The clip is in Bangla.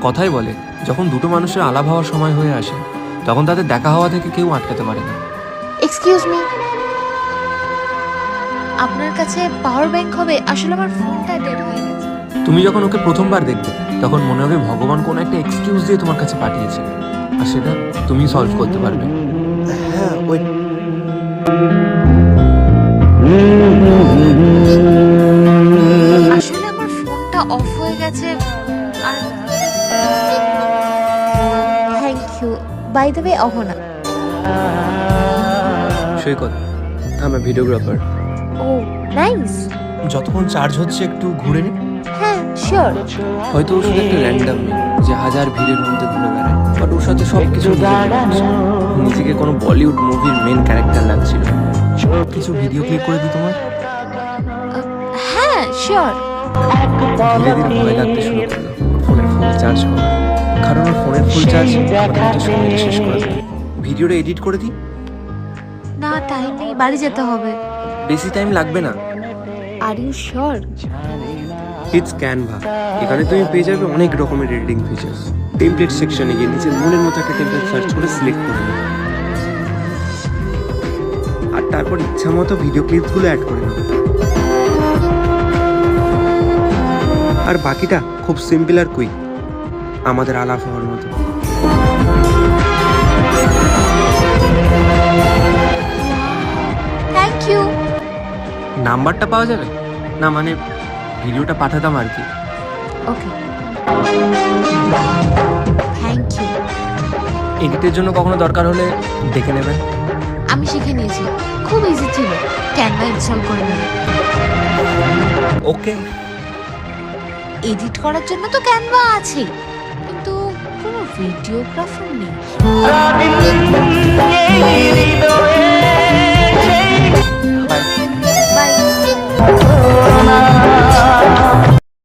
কথাই বলে, যখন দুটো মানুষের আলাপ হওয়ার সময় হয়ে আসে তখন তাদের দেখা হওয়া থেকে কেউ আটকাতে পারে না। এক্সকিউজ মি, আপনার কাছে পাওয়ার ব্যাংক হবে? আসলে আমার ফোনটা ডেড হয়ে গেছে। তুমি যখন ওকে প্রথমবার দেখবে তখন মনে হবে ভগবান কোনো একটা এক্সকিউজ দিয়ে তোমার কাছে পাঠিয়েছে, আর সেটা তুমি সলভ করতে পারবে। হ্যাঁ, ওয়েট। আসলে আমার ফোনটা অফ হয়ে গেছে। আর thank you. By the way, Ahana. Saikat, আমি ভিডিওগ্রাফার। Oh nice. যতক্ষণ চার্জ হচ্ছে একটু ঘুরে নি। হ্যাঁ শিওর। হয়তো ওর শুধু একটা র্যান্ডাম মেয়ে যে হাজার ভিড়ের মধ্যে ঘুরে বেড়ায়, বাট ওর সাথে সব কিছু নিজেকে কোনো বলিউড মুভির মেন ক্যারেক্টার লাগছিল। কিছু ভিডিও ক্লিক করে দিই তোমার। হ্যাঁ শিওর। ধীরে ধীরে ভয় লাগতে শুরু করলো ফোনের ফুল চার্জ করা, কারণ ওর ফোনের ফুল চার্জ সময়টা শেষ করে দেবে। ভিডিওটা এডিট করে দিই। না টাইম নেই, বাড়ি যেতে হবে। বেশি টাইম লাগবে না। Are you sure? It's Canva. এখানে তুমি পেয়ে যাবে অনেক রকমের এডিটিং ফিচার্স। টেমপ্লেট সেকশনে গিয়ে নিচে মনের মতো একটা টেমপ্লেট সার্চ করে সিলেক্ট করে নেবে, আর তারপর ইচ্ছা মতো ভিডিও ক্লিপসগুলো অ্যাড করে নেবে। আর বাকিটা খুব সিম্পল আর কুইক, আমাদের আলাপ হওয়ার মতো। Thank you. নাম্বারটা পাওয়া যাবে না, মানে ভিডিওটা পাঠাতাম আর কি। Okay thank you. এডিটের জন্য কখনো দরকার হলে দেখে নেবেন। আমি শিখে নিয়েছি, খুব ইজি ছিল। ক্যানভা ইনস্টল করে নেব। ওকে। এডিট করার জন্য তো ক্যানভা আছেই, কিন্তু কোনো ভিডিওগ্রাফার নেই।